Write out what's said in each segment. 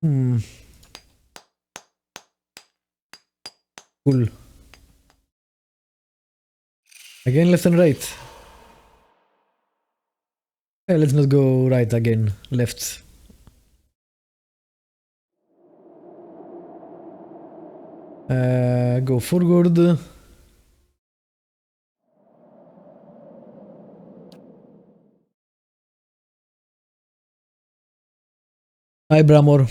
Hmm. Cool. Again, left and right. Let's not go right again. Left. Go forward. Hi, Bramor.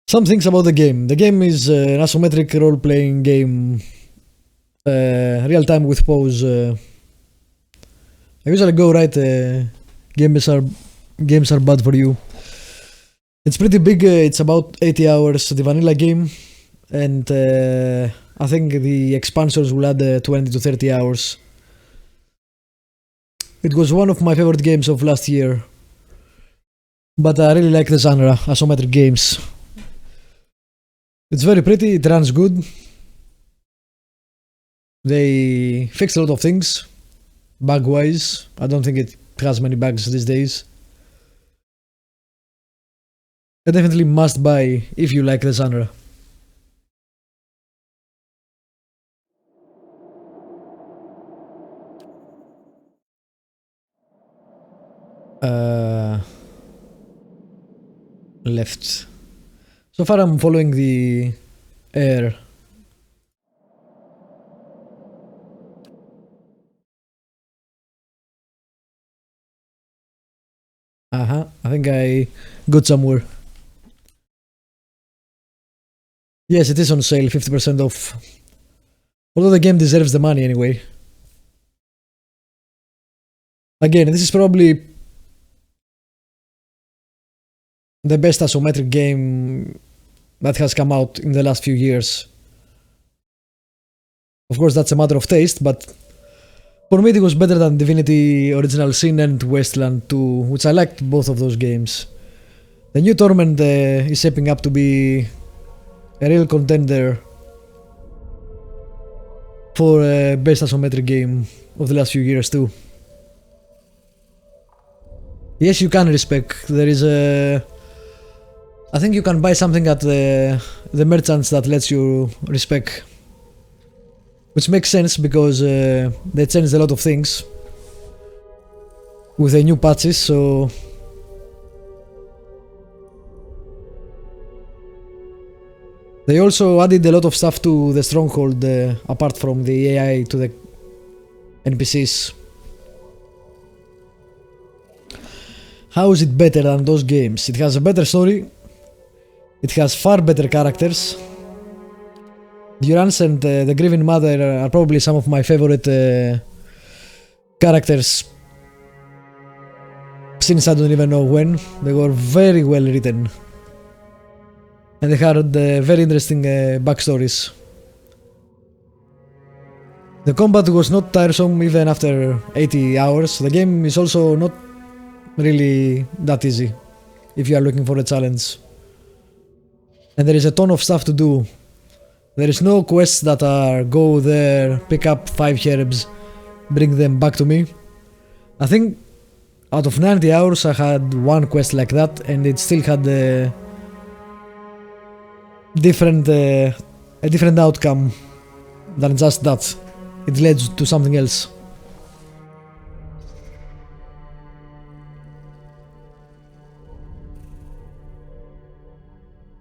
Some things about the game. The game is an isometric role-playing game. Real-time with pause. I usually go right. Games are bad for you. It's pretty big. It's about 80 hours. The vanilla game, and I think the expansions will add 20 to 30 hours. It was one of my favorite games of last year, but I really like the genre, isometric games. It's very pretty, it runs good. They fixed a lot of things, bug-wise. I don't think it has many bugs these days. I definitely must buy if you like the genre. Left. So far I'm following the air. I think I got somewhere. Yes, it is on sale, 50% off. Although the game deserves the money anyway. Again, this is probably the best isometric game that has come out in the last few years. Of course, that's a matter of taste, but for me it was better than Divinity Original Sin and Wasteland 2, which I liked both of those games. The new Torment is shaping up to be a real contender for best isometric game of the last few years too. Yes, you can respec. There is a... I think you can buy something at the merchants that lets you respec. Which makes sense because they changed a lot of things with the new patches, so... They also added a lot of stuff to the Stronghold apart from the AI to the NPCs. How is it better than those games? It has a better story. It has far better characters. Durance and the Grieving Mother are probably some of my favorite characters since I don't even know when. They were very well written. And they had very interesting backstories. The combat was not tiresome even after 80 hours. The game is also not really that easy if you are looking for a challenge. And there is a ton of stuff to do. There is no quests that are go there, pick up 5 herbs, bring them back to me. I think out of 90 hours I had one quest like that, and it still had a different outcome than just that. It led to something else.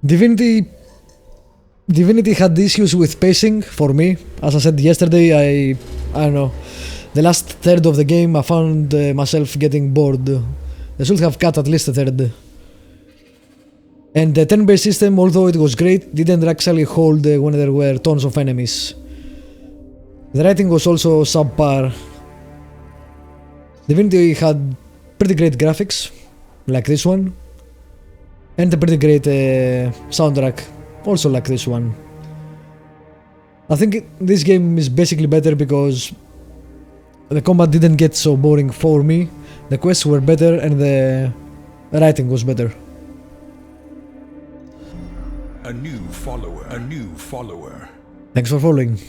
Divinity had issues with pacing for me. As I said yesterday, I don't know. The last third of the game I found myself getting bored. They should have cut at least a third. And the turn-based system, although it was great, didn't actually hold when there were tons of enemies. The writing was also subpar. Divinity had pretty great graphics, like this one, and a pretty great soundtrack, also like this one. I think this game is basically better because the combat didn't get so boring for me, the quests were better and the writing was better. A new follower. Thanks for following.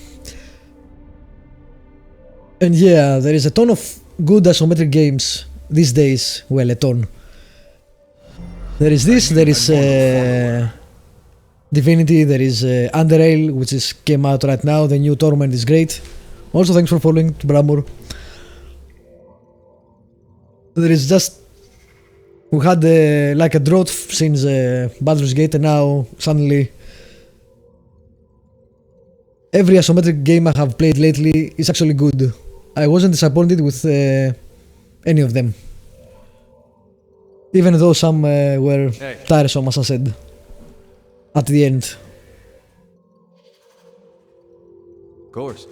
And yeah, there is a ton of good isometric games these days. Well, a ton. There is this, there is Divinity, there is Underrail, which is came out right now. The new Torment is great. Also, thanks for following Bramur. There is just we had like a drought since Baldur's Gate, and now suddenly every isometric game I have played lately is actually good. I wasn't disappointed with any of them, even though some were tiresome, as I said at the end. Of course.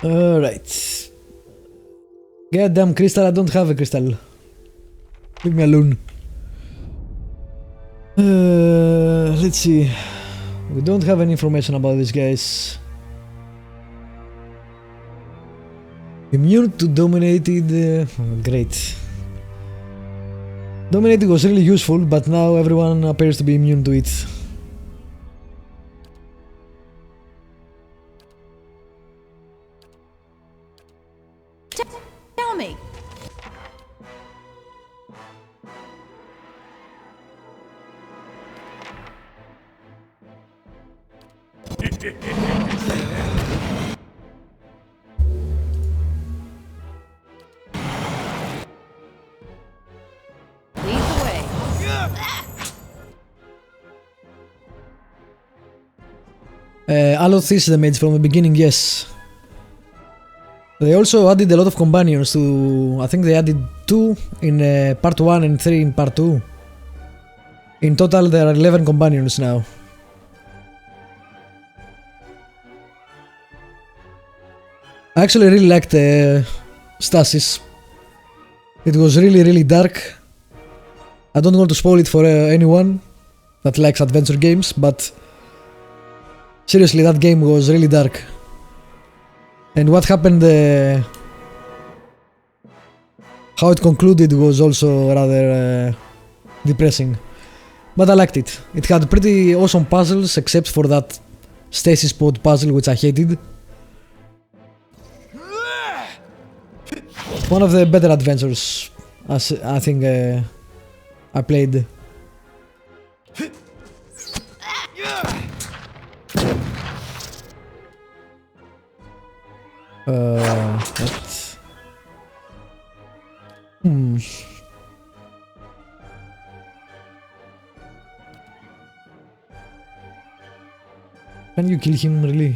Alright. Goddamn crystal, I don't have a crystal. Leave me alone. Let's see. We don't have any information about these guys. Immune to dominated. Great. Dominated was really useful, but now everyone appears to be immune to it. Tell me. Lead the way. Aloth is the mage from the beginning, yes. They also added a lot of companions to... I think they added 2 in part 1 and 3 in part 2. In total there are 11 companions now. I actually really liked Stasis. It was really dark. I don't want to spoil it for anyone that likes adventure games, but seriously, that game was really dark. And what happened, how it concluded was also rather depressing. But I liked it. It had pretty awesome puzzles, except for that stasis pod puzzle, which I hated. One of the better adventures, I think, I played. What? Can you kill him, really?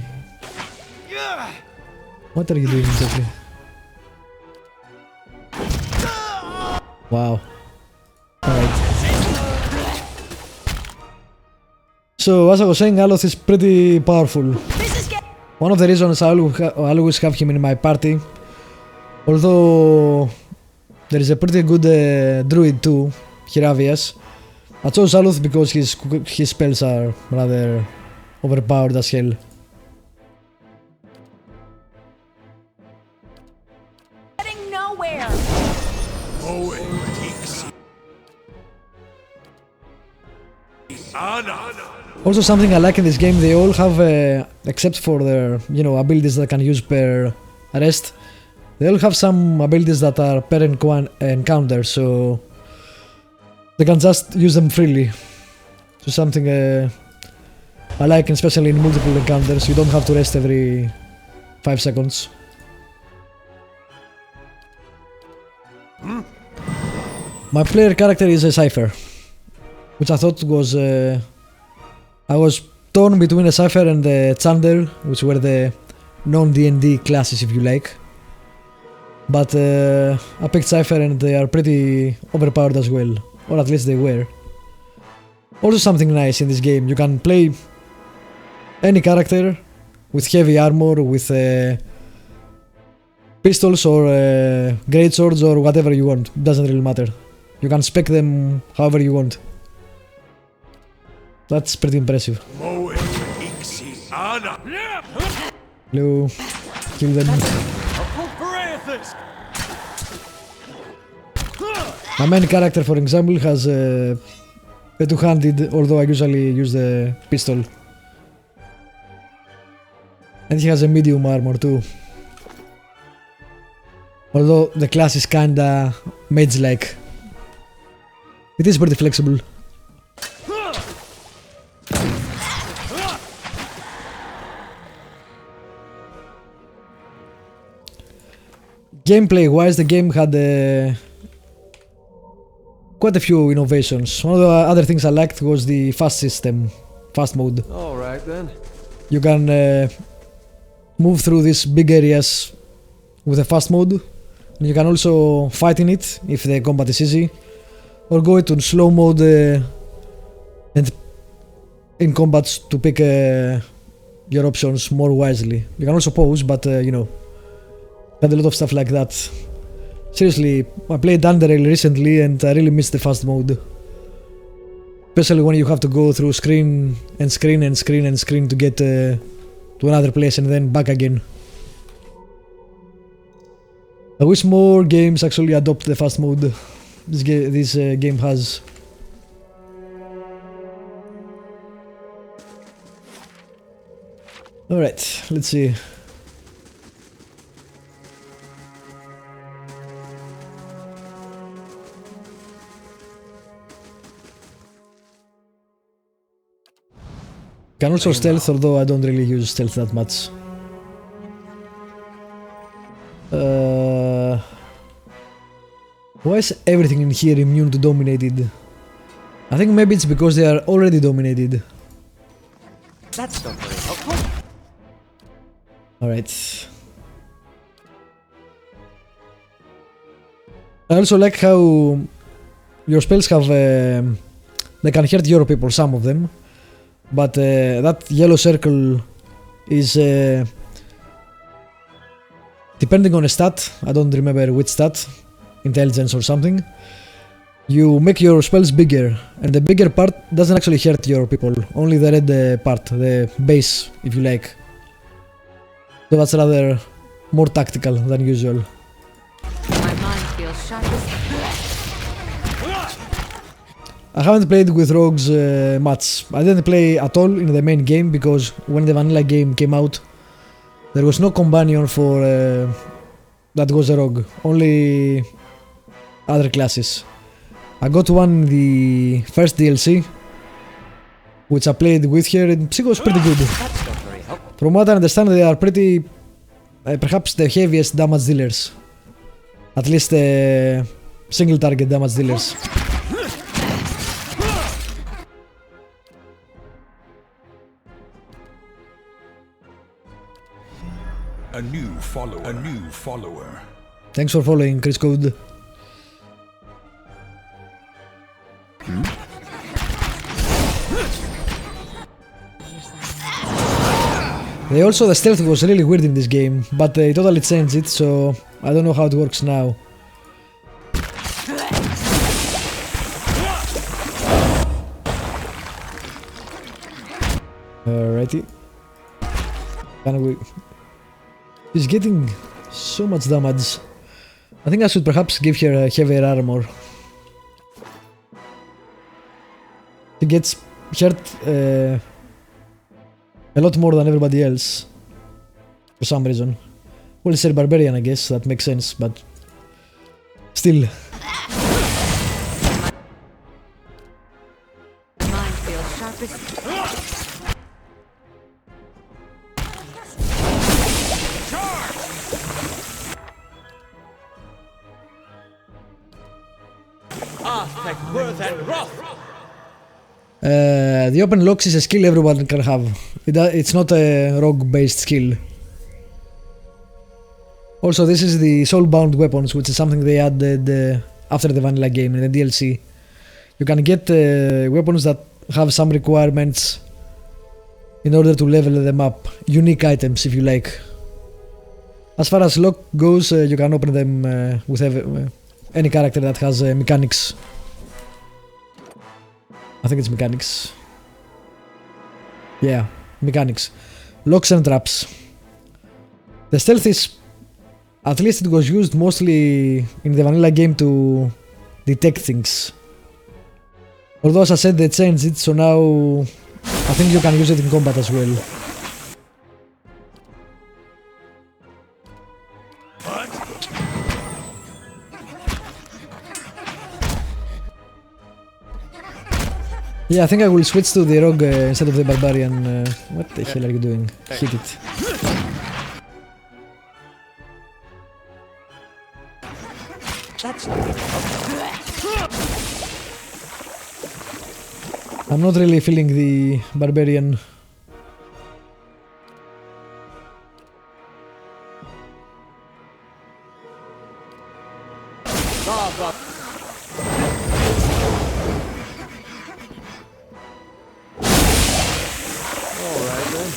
What are you doing exactly? Wow. Alright. So, as I was saying, Aloth is pretty powerful. One of the reasons I always have him in my party, although there is a pretty good druid too, Hiravias. I chose Aloth because his spells are rather overpowered as hell. Getting nowhere. Also, something I like in this game, they all have, except for their, abilities that can use per rest, they all have some abilities that are per encounter, so they can just use them freely. So something I like, especially in multiple encounters, you don't have to rest every 5 seconds. My player character is a Cypher, which I thought was... I was torn between a Cypher and a Chander, which were the non-D&D classes, if you like. But I picked Cypher and they are pretty overpowered as well, or at least they were. Also something nice in this game, you can play any character with heavy armor, with pistols or great swords or whatever you want, doesn't really matter. You can spec them however you want. That's pretty impressive. Hello, kill them. My main character, for example, has a two-handed, although I usually use the pistol. And he has a medium armor too. Although the class is kinda mage-like. It is pretty flexible. Gameplay-wise, the game had quite a few innovations. One of the other things I liked was the fast system, fast mode. Alright then. You can move through these big areas with a fast mode. And you can also fight in it if the combat is easy. Or go into slow mode and in combats to pick your options more wisely. You can also pause, but you know, had a lot of stuff like that. Seriously, I played Underrail recently and I really missed the fast mode. Especially when you have to go through screen and screen and screen and screen to get to another place and then back again. I wish more games actually adopt the fast mode this game has. Alright, let's see. Can also stealth, although I don't really use stealth that much. Why is everything in here immune to dominated? I think maybe it's because they are already dominated. That's not very helpful. Alright. I also like how your spells have... they can hurt your people, some of them. But that yellow circle is... depending on a stat, I don't remember which stat, intelligence or something, you make your spells bigger, and the bigger part doesn't actually hurt your people, only the red part, the base, if you like. So that's rather more tactical than usual. My mind feels sharp as... I haven't played with rogues much. I didn't play at all in the main game because when the vanilla game came out, there was no companion for that was a rogue, only other classes. I got one in the first DLC, which I played with her, and she was pretty good. From what I understand, they are pretty, perhaps the heaviest damage dealers. At least single target damage dealers. A new follower. A new follower. Thanks for following, Chris Code. Also, the stealth was really weird in this game, but they totally changed it, so I don't know how it works now. Alrighty. Can we... She's getting so much damage. I think I should perhaps give her heavier armor. She gets hurt a lot more than everybody else. For some reason. Well, it's a barbarian, I guess, that makes sense, but... Still. Mind feels sharp as... The open locks is a skill everyone can have. It's not a rogue-based skill. Also, this is the soul-bound weapons, which is something they added after the vanilla game in the DLC. You can get weapons that have some requirements in order to level them up. Unique items, if you like. As far as lock goes, you can open them with any character that has mechanics. I think it's mechanics. Yeah, mechanics. Locks and traps. The stealth is... At least it was used mostly in the vanilla game to detect things. Although, as I said, they changed it, so now I think you can use it in combat as well. Yeah, I think I will switch to the rogue instead of the barbarian. What the hell are you doing? Hit it. That's not very helpful. I'm not really feeling the barbarian. Alright then.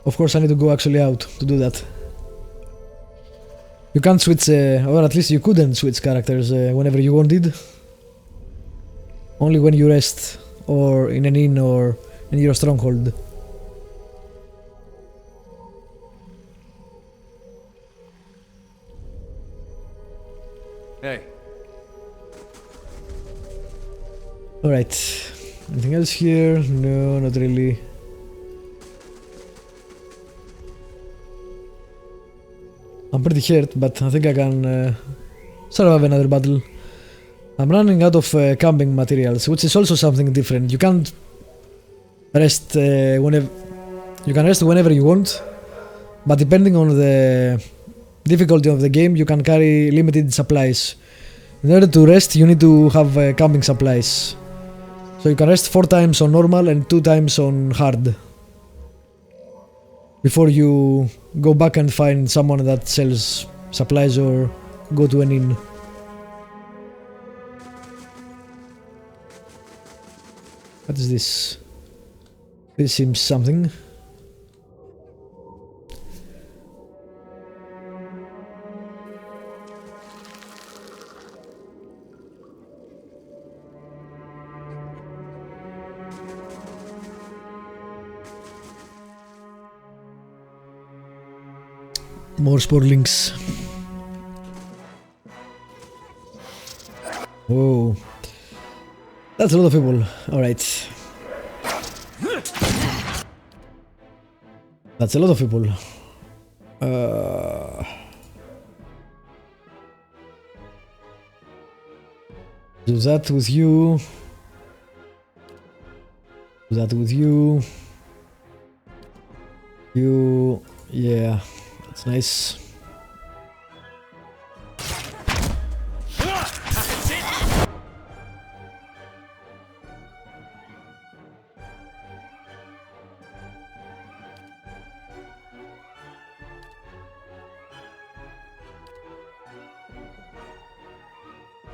Of course, I need to go actually out to do that. You can't switch, or at least you couldn't switch characters whenever you wanted. Only when you rest, or in an inn, or in your stronghold. Hey. Alright. Anything else here? No, not really. I'm pretty hurt, but I think I can survive another battle. I'm running out of camping materials, which is also something different. You can't rest whenever you can rest whenever you want, but depending on the difficulty of the game, you can carry limited supplies. In order to rest, you need to have camping supplies. So you can rest 4 times on normal and 2 times on hard. Before you go back and find someone that sells supplies or go to an inn. What is this? This seems something. More spore links. Whoa. That's a lot of people. Alright. That's a lot of people. Do that with you. Do that with you. You. Yeah. That's nice.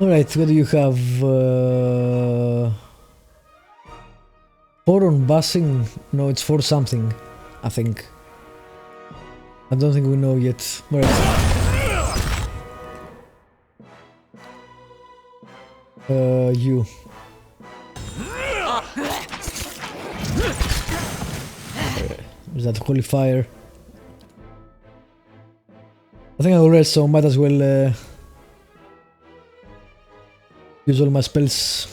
Alright, what do you have? 4 on busing? No, it's 4 something, I think. I don't think we know yet. Alright. You. Is that holy fire? I think I will rest, so might as well use all my spells.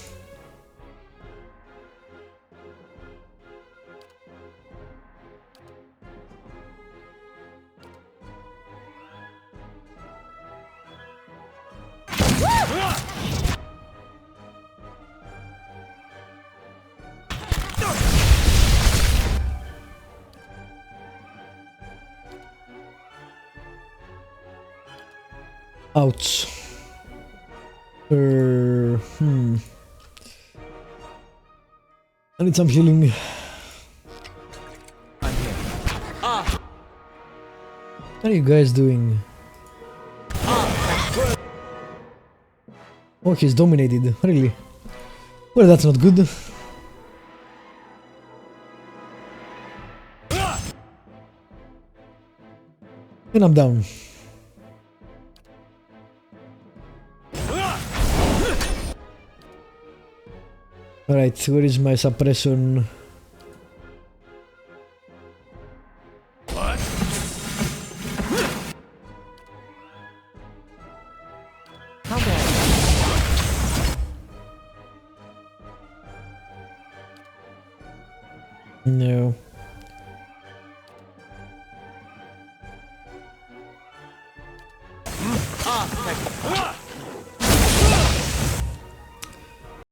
Ouch. I need some healing. I'm here. What are you guys doing? Oh, he's dominated. Really? Well, that's not good. And I'm down. Alright, where is my suppression? How bad? No. Ah, thank you.